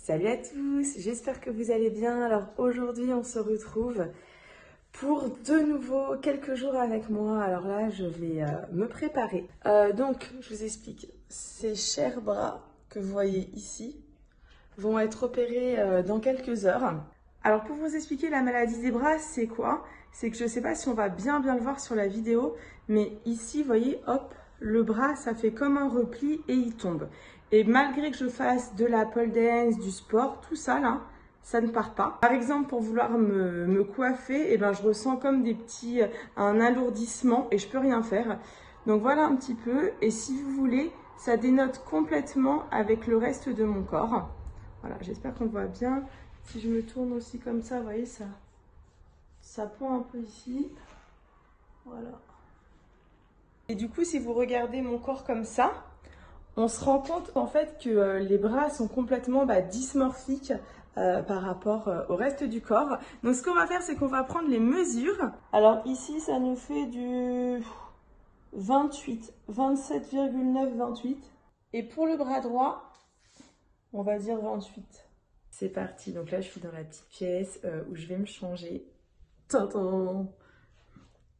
Salut à tous, j'espère que vous allez bien. Alors aujourd'hui on se retrouve pour de nouveau quelques jours avec moi. Alors là je vais me préparer. Donc je vous explique, ces chers bras que vous voyez ici vont être opérés dans quelques heures. Alors pour vous expliquer la maladie des bras c'est quoi? C'est que je ne sais pas si on va bien le voir sur la vidéo, mais ici vous voyez hop, le bras ça fait comme un repli et il tombe. Et malgré que je fasse de la pole dance, du sport, tout ça là, ça ne part pas. Par exemple, pour vouloir me coiffer, eh ben, je ressens comme un alourdissement et je peux rien faire. Donc voilà un petit peu. Et si vous voulez, ça dénote complètement avec le reste de mon corps. Voilà, j'espère qu'on voit bien. Si je me tourne aussi comme ça, vous voyez, ça pend un peu ici. Voilà. Et du coup, si vous regardez mon corps comme ça, on se rend compte en fait que les bras sont complètement dysmorphiques par rapport au reste du corps. Donc ce qu'on va faire, c'est qu'on va prendre les mesures. Alors ici, ça nous fait du 28, 27,9, 28. Et pour le bras droit, on va dire 28. C'est parti, donc là je suis dans la petite pièce où je vais me changer. Tintin.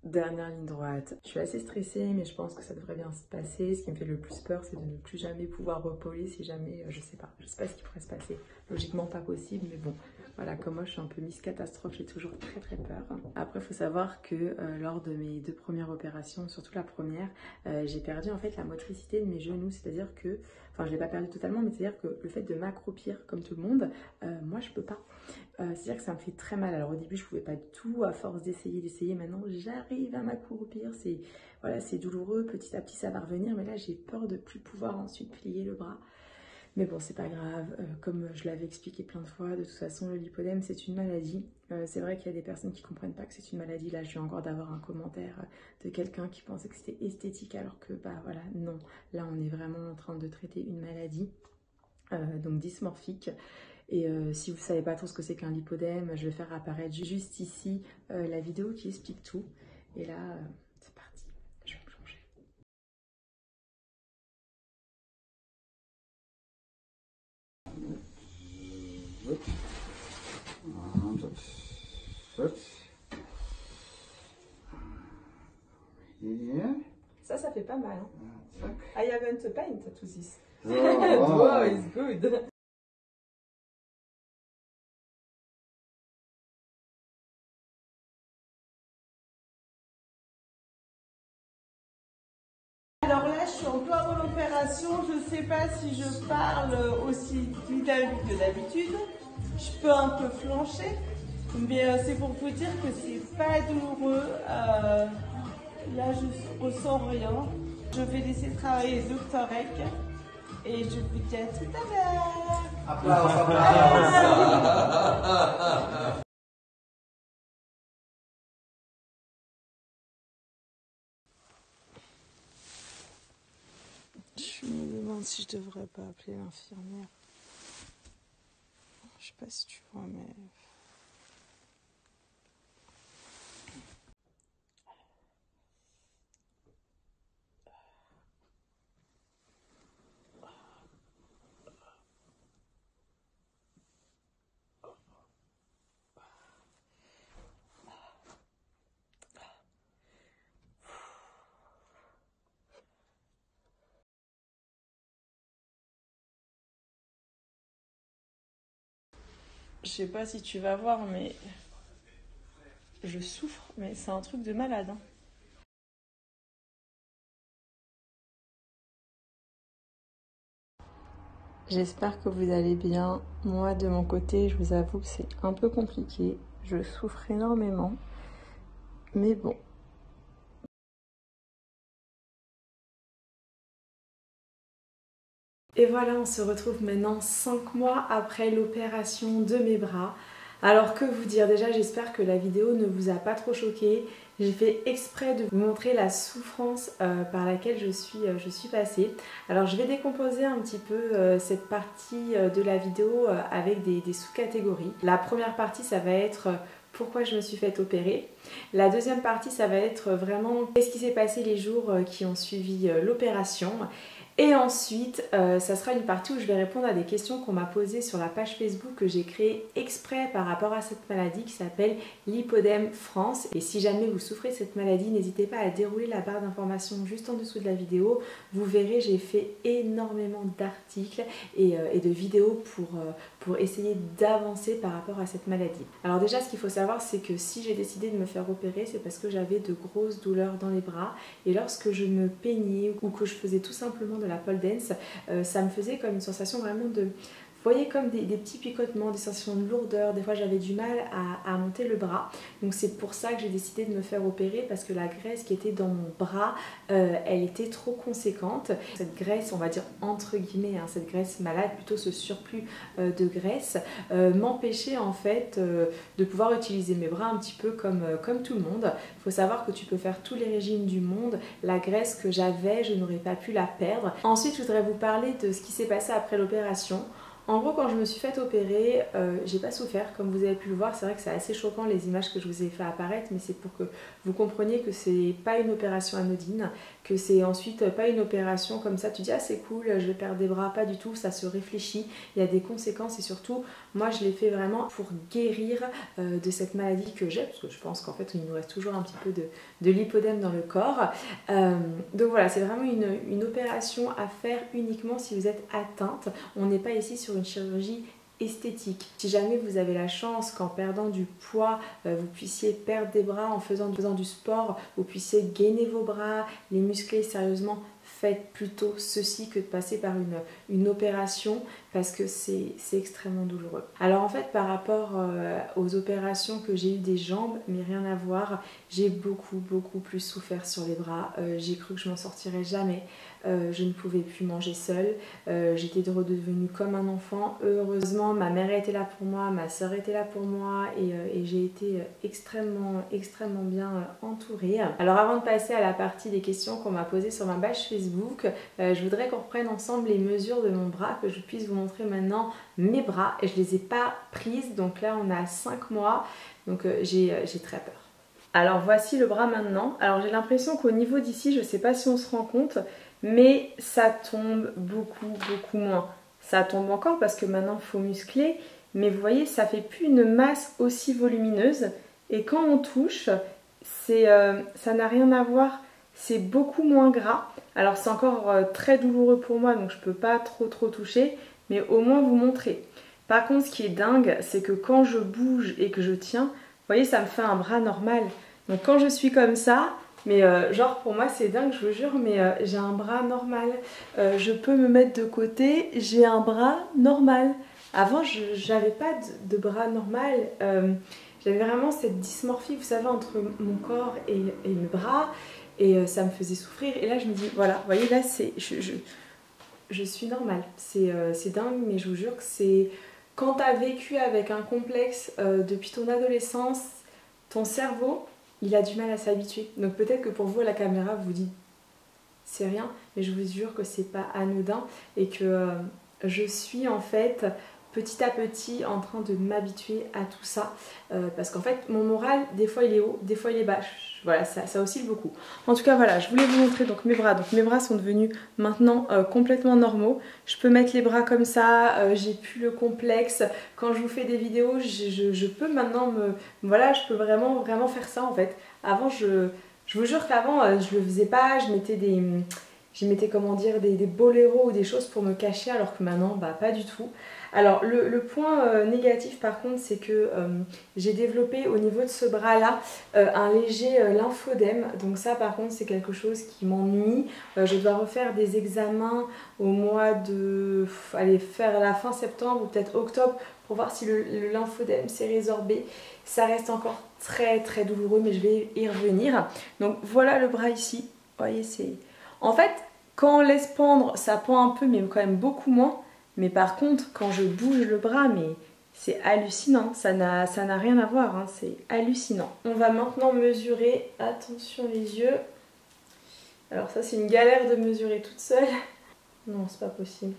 Dernière ligne droite. Je suis assez stressée, mais je pense que ça devrait bien se passer. Ce qui me fait le plus peur, c'est de ne plus jamais pouvoir repoler si jamais, je sais pas ce qui pourrait se passer. Logiquement pas possible, mais bon, voilà, comme moi je suis un peu Miss Catastrophe, j'ai toujours très peur. Après, il faut savoir que lors de mes 2 premières opérations, surtout la première, j'ai perdu en fait la motricité de mes genoux, c'est-à-dire que, enfin je l'ai pas perdu totalement, mais c'est-à-dire que le fait de m'accroupir comme tout le monde, moi je peux pas. C'est-à-dire que ça me fait très mal. Alors au début je pouvais pas du tout, à force d'essayer, maintenant j'arrive à m'accroupir, voilà, c'est douloureux, petit à petit ça va revenir, mais là j'ai peur de plus pouvoir ensuite plier le bras. Mais bon, c'est pas grave, comme je l'avais expliqué plein de fois, de toute façon le lipodème c'est une maladie. C'est vrai qu'il y a des personnes qui comprennent pas que c'est une maladie. Là je viens encore d'avoir un commentaire de quelqu'un qui pensait que c'était esthétique alors que voilà, non. Là on est vraiment en train de traiter une maladie, donc dysmorphique. Et si vous ne savez pas trop ce que c'est qu'un lipodème, je vais faire apparaître juste ici la vidéo qui explique tout. Et là, c'est parti, je vais me plonger. Ça fait pas mal. Hein? I haven't paint to this. Wow, it's good. Alors là, je suis en plein dans l'opération. Je ne sais pas si je parle aussi dynamique que d'habitude. Je peux un peu flancher, mais c'est pour vous dire que c'est pas douloureux. Là, je ressens rien. Je vais laisser travailler Dr. Ek et je vous dis à tout à l'heure. Applaus. Je me demande si je devrais pas appeler l'infirmière. Je sais pas si tu vois, mais... Je sais pas si tu vas voir, mais je souffre, mais c'est un truc de malade. Hein. J'espère que vous allez bien. Moi, de mon côté, je vous avoue que c'est un peu compliqué. Je souffre énormément, mais bon. Et voilà, on se retrouve maintenant 5 mois après l'opération de mes bras. Alors que vous dire, déjà j'espère que la vidéo ne vous a pas trop choqué. J'ai fait exprès de vous montrer la souffrance par laquelle je suis passée. Alors je vais décomposer un petit peu cette partie de la vidéo avec des sous-catégories. La première partie ça va être pourquoi je me suis fait opérer. La deuxième partie ça va être vraiment qu'est-ce qui s'est passé les jours qui ont suivi l'opération. Et ensuite, ça sera une partie où je vais répondre à des questions qu'on m'a posées sur la page Facebook que j'ai créée exprès par rapport à cette maladie qui s'appelle l'Hypodème France. Et si jamais vous souffrez de cette maladie, n'hésitez pas à dérouler la barre d'informations juste en dessous de la vidéo. Vous verrez, j'ai fait énormément d'articles et de vidéos pour essayer d'avancer par rapport à cette maladie. Alors déjà, ce qu'il faut savoir, c'est que si j'ai décidé de me faire opérer, c'est parce que j'avais de grosses douleurs dans les bras. Et lorsque je me peignais ou que je faisais tout simplement de la pole dance, ça me faisait comme une sensation vraiment de... Vous voyez, comme des petits picotements, des sensations de lourdeur. Des fois j'avais du mal à monter le bras. Donc c'est pour ça que j'ai décidé de me faire opérer, parce que la graisse qui était dans mon bras, elle était trop conséquente. Cette graisse, on va dire entre guillemets, hein, cette graisse malade, plutôt ce surplus de graisse, m'empêchait en fait de pouvoir utiliser mes bras un petit peu comme tout le monde. Il faut savoir que tu peux faire tous les régimes du monde. La graisse que j'avais, je n'aurais pas pu la perdre. Ensuite, je voudrais vous parler de ce qui s'est passé après l'opération. En gros, quand je me suis fait opérer, j'ai pas souffert, comme vous avez pu le voir. C'est vrai que c'est assez choquant les images que je vous ai fait apparaître, mais c'est pour que vous compreniez que c'est pas une opération anodine, que c'est ensuite pas une opération comme ça, tu dis ah c'est cool, je vais perdre des bras, pas du tout, ça se réfléchit, il y a des conséquences et surtout, moi je l'ai fait vraiment pour guérir de cette maladie que j'ai, parce que je pense qu'en fait il nous reste toujours un petit peu de l'hypodème dans le corps. Donc voilà, c'est vraiment une opération à faire uniquement si vous êtes atteinte. On n'est pas ici sur une chirurgie esthétique. Si jamais vous avez la chance qu'en perdant du poids, vous puissiez perdre des bras, en faisant du sport, vous puissiez gainer vos bras, les muscler sérieusement, faites plutôt ceci que de passer par une opération, parce que c'est extrêmement douloureux. Alors en fait, par rapport aux opérations que j'ai eues des jambes, mais rien à voir, j'ai beaucoup plus souffert sur les bras. J'ai cru que je m'en sortirais jamais. Je ne pouvais plus manger seule. J'étais redevenue comme un enfant. Heureusement, ma mère était là pour moi, ma soeur était là pour moi et j'ai été extrêmement bien entourée. Alors avant de passer à la partie des questions qu'on m'a posées sur ma page Facebook, je voudrais qu'on reprenne ensemble les mesures de mon bras, que je puisse vous montrer maintenant mes bras. Et je les ai pas prises, donc là on a 5 mois, donc j'ai très peur. Alors voici le bras maintenant. Alors j'ai l'impression qu'au niveau d'ici, je sais pas si on se rend compte, mais ça tombe beaucoup moins. Ça tombe encore parce que maintenant il faut muscler, mais vous voyez, ça fait plus une masse aussi volumineuse. Et quand on touche, ça n'a rien à voir, c'est beaucoup moins gras. Alors c'est encore très douloureux pour moi, donc je peux pas trop toucher, mais au moins vous montrer. Par contre, ce qui est dingue, c'est que quand je bouge et que je tiens, vous voyez, ça me fait un bras normal. Donc quand je suis comme ça, mais genre pour moi c'est dingue, je vous jure, mais j'ai un bras normal. Je peux me mettre de côté, j'ai un bras normal. Avant, j'avais pas de bras normal. J'avais vraiment cette dysmorphie, vous savez, entre mon corps et mes bras. Et ça me faisait souffrir. Et là, je me dis, voilà, vous voyez, là, je suis normale. C'est dingue, mais je vous jure que c'est... Quand tu as vécu avec un complexe depuis ton adolescence, ton cerveau, il a du mal à s'habituer. Donc peut-être que pour vous, à la caméra, vous dites, c'est rien. Mais je vous jure que c'est pas anodin. Et que je suis en fait... petit à petit en train de m'habituer à tout ça parce qu'en fait mon moral des fois il est haut, des fois il est bas, voilà, ça oscille beaucoup. En tout cas voilà, je voulais vous montrer donc mes bras sont devenus maintenant complètement normaux. Je peux mettre les bras comme ça, j'ai plus le complexe. Quand je vous fais des vidéos, je peux maintenant voilà, je peux vraiment faire ça en fait. Avant je vous jure qu'avant je le faisais pas, je mettais comment dire des boléros ou des choses pour me cacher, alors que maintenant bah pas du tout. Alors le point négatif par contre, c'est que j'ai développé au niveau de ce bras là un léger lymphodème. Donc ça par contre c'est quelque chose qui m'ennuie. Je dois refaire des examens au mois de... Allez, faire la fin septembre ou peut-être octobre pour voir si le lymphodème s'est résorbé. Ça reste encore très douloureux, mais je vais y revenir. Donc voilà le bras ici. Vous voyez, c'est... En fait, quand on laisse pendre, ça pend un peu, mais quand même beaucoup moins. Mais par contre, quand je bouge le bras, mais c'est hallucinant. Ça n'a rien à voir, hein, c'est hallucinant. On va maintenant mesurer. Attention les yeux. Alors ça, c'est une galère de mesurer toute seule. Non, c'est pas possible.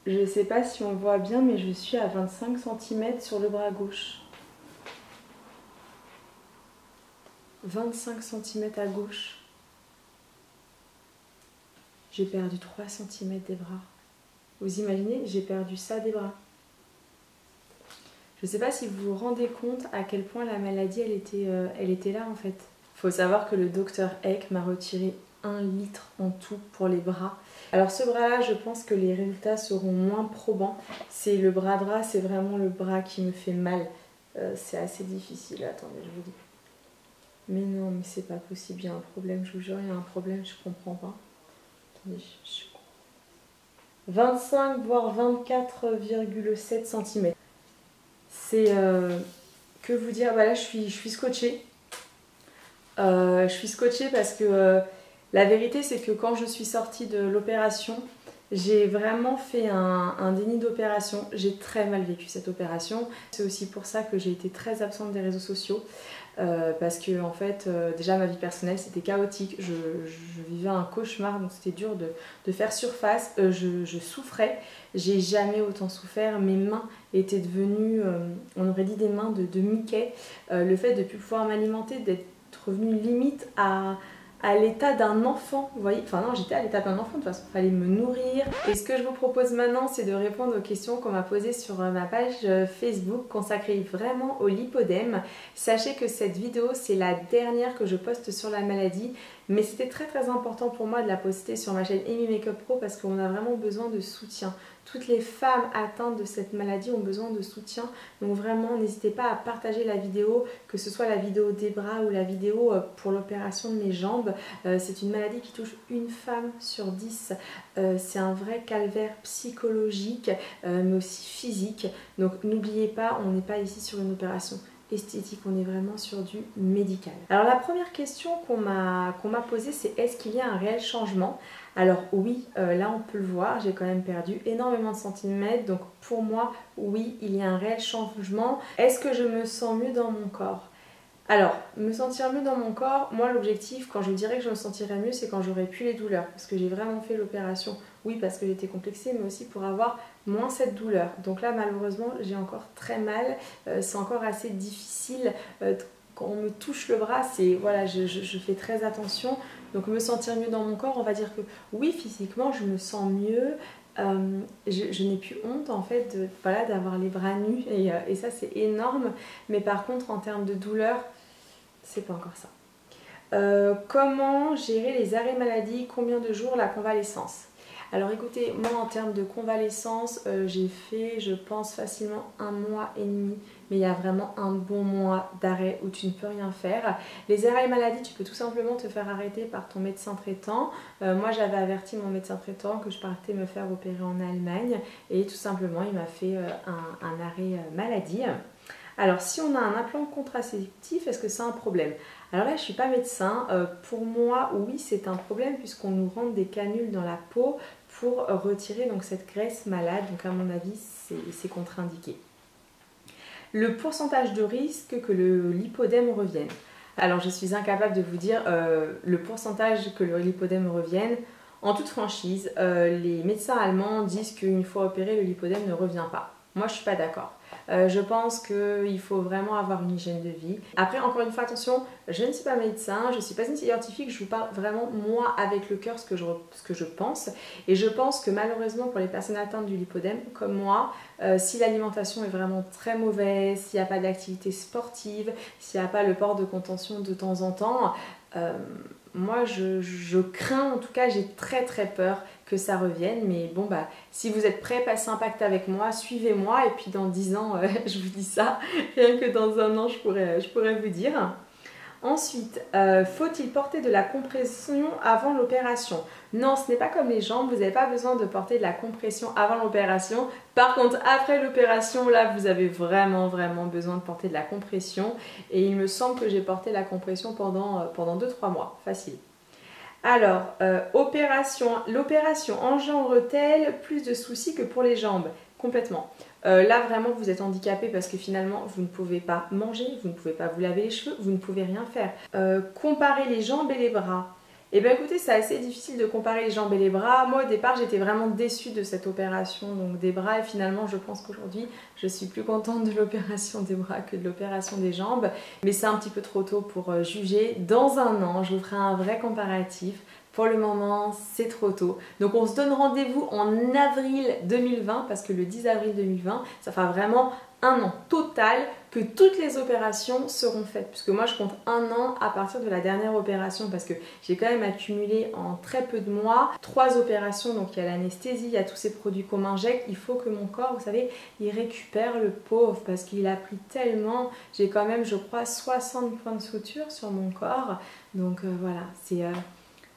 Je sais pas si on le voit bien, mais je suis à 25 cm sur le bras gauche. 25 cm à gauche. j'ai perdu 3 cm des bras. Vous imaginez, j'ai perdu ça des bras. Je ne sais pas si vous vous rendez compte à quel point la maladie, elle était là en fait. Il faut savoir que le docteur Eck m'a retiré 1 litre en tout pour les bras. Alors ce bras-là, je pense que les résultats seront moins probants. C'est le bras droit, c'est vraiment le bras qui me fait mal. C'est assez difficile. Attendez, je vous dis. Mais non, mais c'est pas possible, il y a un problème, je vous jure, il y a un problème, je comprends pas. Attendez, 25 voire 24,7 cm. C'est que vous dire, bah là je suis scotchée. Je suis scotchée parce que la vérité c'est que quand je suis sortie de l'opération, j'ai vraiment fait un déni d'opération. J'ai très mal vécu cette opération. C'est aussi pour ça que j'ai été très absente des réseaux sociaux. Parce que en fait, déjà ma vie personnelle c'était chaotique. Je vivais un cauchemar, donc c'était dur de faire surface. Je souffrais. J'ai jamais autant souffert. Mes mains étaient devenues, on aurait dit des mains de Mickey. Le fait de ne plus pouvoir m'alimenter, d'être revenue limite à l'état d'un enfant, vous voyez, enfin non, j'étais à l'état d'un enfant de toute façon, il fallait me nourrir. Et ce que je vous propose maintenant, c'est de répondre aux questions qu'on m'a posées sur ma page Facebook consacrée vraiment au lipodème. Sachez que cette vidéo, c'est la dernière que je poste sur la maladie, mais c'était très important pour moi de la poster sur ma chaîne Amy Makeup Pro parce qu'on a vraiment besoin de soutien. Toutes les femmes atteintes de cette maladie ont besoin de soutien, donc vraiment n'hésitez pas à partager la vidéo, que ce soit la vidéo des bras ou la vidéo pour l'opération de mes jambes. C'est une maladie qui touche une femme sur 10, c'est un vrai calvaire psychologique mais aussi physique, donc n'oubliez pas, on n'est pas ici sur une opération esthétique, on est vraiment sur du médical. Alors la première question qu'on m'a posée, c'est est-ce qu'il y a un réel changement? Alors oui, là on peut le voir, j'ai quand même perdu énormément de centimètres, donc pour moi, oui, il y a un réel changement. Est-ce que je me sens mieux dans mon corps? Alors, me sentir mieux dans mon corps, moi l'objectif, quand je dirais que je me sentirais mieux, c'est quand j'aurais plus les douleurs. Parce que j'ai vraiment fait l'opération, oui, parce que j'étais complexée, mais aussi pour avoir moins cette douleur. Donc là, malheureusement, j'ai encore très mal, c'est encore assez difficile. Quand on me touche le bras, c'est voilà, je fais très attention. Donc me sentir mieux dans mon corps, on va dire que oui, physiquement, je me sens mieux. Je n'ai plus honte en fait d'avoir les bras nus et ça c'est énorme, mais par contre en termes de douleur c'est pas encore ça. Comment gérer les arrêts maladie, combien de jours la convalescence? Alors écoutez, moi en termes de convalescence, j'ai fait je pense facilement 1 mois et demi, mais il y a vraiment un bon mois d'arrêt où tu ne peux rien faire. Les arrêts maladie, tu peux tout simplement te faire arrêter par ton médecin traitant. Moi j'avais averti mon médecin traitant que je partais me faire opérer en Allemagne et tout simplement il m'a fait un arrêt maladie. Alors si on a un implant contraceptif, est-ce que c'est un problème? Alors là je ne suis pas médecin, pour moi oui c'est un problème puisqu'on nous rentre des canules dans la peau pour retirer donc cette graisse malade, donc à mon avis c'est contre-indiqué. Le pourcentage de risque que le lipodème revienne. Alors je suis incapable de vous dire le pourcentage que le lipodème revienne. En toute franchise, les médecins allemands disent qu'une fois opéré, le lipodème ne revient pas. Moi je ne suis pas d'accord. Je pense qu'il faut vraiment avoir une hygiène de vie. Après, encore une fois, attention, je ne suis pas médecin, je ne suis pas une scientifique, je vous parle vraiment moi avec le cœur ce que je pense. Et je pense que malheureusement pour les personnes atteintes du lipodème, comme moi, si l'alimentation est vraiment très mauvaise, s'il n'y a pas d'activité sportive, s'il n'y a pas le port de contention de temps en temps, moi je crains, en tout cas j'ai très peur que ça revienne, mais bon bah si vous êtes prêts, passez un pacte avec moi, suivez-moi et puis dans 10 ans je vous dis ça, rien que dans 1 an je pourrais vous dire. Ensuite, faut-il porter de la compression avant l'opération? Non, ce n'est pas comme les jambes, vous n'avez pas besoin de porter de la compression avant l'opération. Par contre, après l'opération, là, vous avez vraiment besoin de porter de la compression. Et il me semble que j'ai porté la compression pendant 2-3 mois, facile. Alors, l'opération engendre-t-elle plus de soucis que pour les jambes? Complètement. Là vraiment vous êtes handicapé parce que finalement vous ne pouvez pas manger, vous ne pouvez pas vous laver les cheveux, vous ne pouvez rien faire. Comparer les jambes et les bras. Eh bien écoutez, c'est assez difficile de comparer les jambes et les bras. Moi au départ j'étais vraiment déçue de cette opération donc des bras et finalement je pense qu'aujourd'hui je suis plus contente de l'opération des bras que de l'opération des jambes. Mais c'est un petit peu trop tôt pour juger. Dans un an je vous ferai un vrai comparatif. Pour le moment, c'est trop tôt. Donc on se donne rendez-vous en avril 2020 parce que le 10 avril 2020, ça fera vraiment un an total que toutes les opérations seront faites. Puisque moi, je compte un an à partir de la dernière opération parce que j'ai quand même accumulé en très peu de mois 3 opérations. Donc il y a l'anesthésie, il y a tous ces produits qu'on m'injecte. Il faut que mon corps, vous savez, il récupère le pauvre parce qu'il a pris tellement. J'ai quand même, je crois, 60 points de suture sur mon corps. Donc voilà,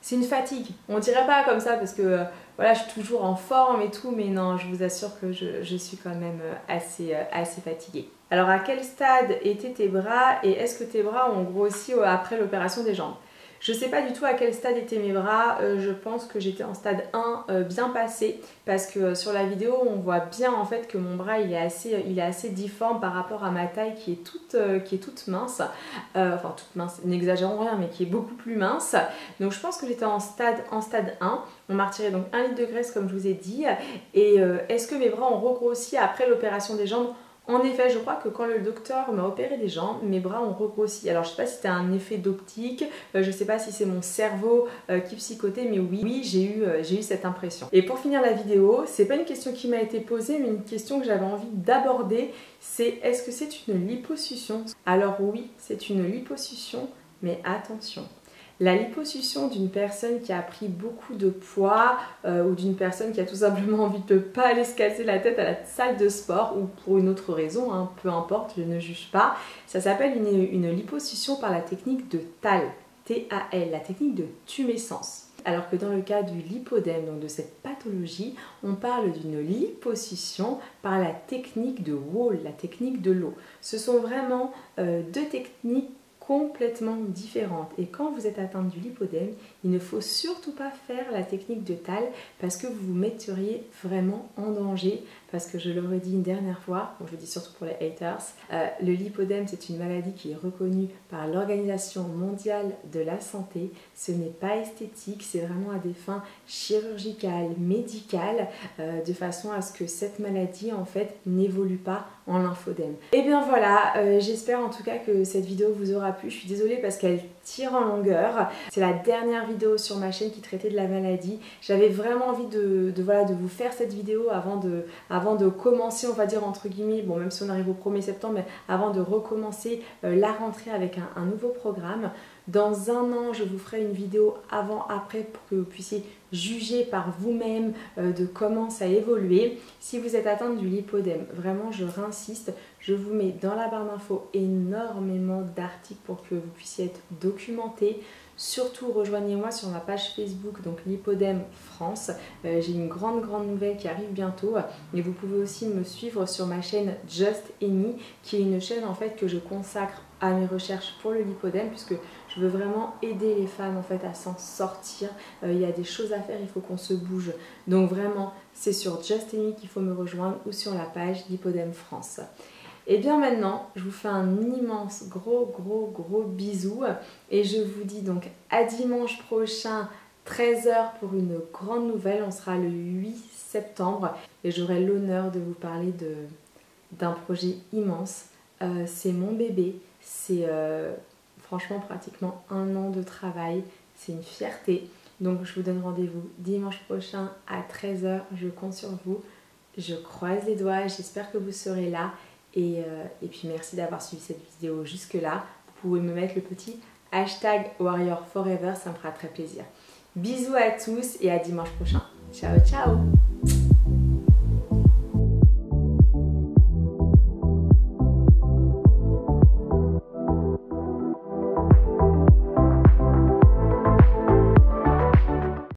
c'est une fatigue. On dirait pas comme ça parce que voilà, je suis toujours en forme et tout, mais non, je vous assure que je suis quand même assez fatiguée. Alors à quel stade étaient tes bras et est-ce que tes bras ont grossi après l'opération des jambes? Je ne sais pas du tout à quel stade étaient mes bras, je pense que j'étais en stade 1 bien passé parce que sur la vidéo on voit bien en fait que mon bras il est assez difforme par rapport à ma taille qui est toute mince, enfin toute mince, n'exagérons rien mais qui est beaucoup plus mince. Donc je pense que j'étais en stade 1, on m'a retiré donc 1 litre de graisse comme je vous ai dit et est-ce que mes bras ont regrossi après l'opération des jambes? En effet, je crois que quand le docteur m'a opéré des jambes, mes bras ont regrossi. Alors je ne sais pas si c'était un effet d'optique, je ne sais pas si c'est mon cerveau qui psychotait, mais oui, j'ai eu cette impression. Et pour finir la vidéo, c'est pas une question qui m'a été posée, mais une question que j'avais envie d'aborder, c'est est-ce que c'est une liposuction? Alors oui, c'est une liposuction, mais attention. La liposuction d'une personne qui a pris beaucoup de poids ou d'une personne qui a tout simplement envie de ne pas aller se casser la tête à la salle de sport ou pour une autre raison, hein, peu importe, je ne juge pas, ça s'appelle une liposuction par la technique de TAL, T-A-L, la technique de tumescence. Alors que dans le cas du lipodème, donc de cette pathologie, on parle d'une liposuction par la technique de Wall, la technique de l'eau. Ce sont vraiment deux techniques complètement différentes et quand vous êtes atteinte du lipodème, il ne faut surtout pas faire la technique de TAL parce que vous vous metteriez vraiment en danger parce que je le redis une dernière fois, bon, je le dis surtout pour les haters, le lipodème c'est une maladie qui est reconnue par l'Organisation mondiale de la santé, ce n'est pas esthétique, c'est vraiment à des fins chirurgicales, médicales, de façon à ce que cette maladie en fait n'évolue pas en lymphodème. Et bien voilà, j'espère en tout cas que cette vidéo vous aura plu, je suis désolée parce qu'elle tire en longueur, c'est la dernière vidéo sur ma chaîne qui traitait de la maladie, j'avais vraiment envie de vous faire cette vidéo avant de commencer, on va dire entre guillemets, bon même si on arrive au 1er septembre, mais avant de recommencer la rentrée avec un nouveau programme. Dans un an, je vous ferai une vidéo avant-après pour que vous puissiez juger par vous-même de comment ça a évolué. Si vous êtes atteinte du lipodème, vraiment je réinsiste, je vous mets dans la barre d'infos énormément d'articles pour que vous puissiez être documenté. Surtout rejoignez-moi sur ma page Facebook, donc Lipodème France. J'ai une grande nouvelle qui arrive bientôt. Et vous pouvez aussi me suivre sur ma chaîne Just Amy, qui est une chaîne en fait que je consacre à mes recherches pour le lipodème, puisque je veux vraiment aider les femmes en fait à s'en sortir. Il y a des choses à faire, il faut qu'on se bouge. Donc vraiment, c'est sur Just Amy qu'il faut me rejoindre ou sur la page Lipodème France. Et bien maintenant, je vous fais un immense gros bisou et je vous dis donc à dimanche prochain 13 h pour une grande nouvelle. On sera le 8 septembre et j'aurai l'honneur de vous parler d'un projet immense. C'est mon bébé, c'est franchement pratiquement un an de travail, c'est une fierté. Donc je vous donne rendez-vous dimanche prochain à 13 h, je compte sur vous. Je croise les doigts, j'espère que vous serez là. Et puis merci d'avoir suivi cette vidéo jusque là. Vous pouvez me mettre le petit hashtag Warrior Forever, ça me fera très plaisir. Bisous à tous et à dimanche prochain. Ciao ciao.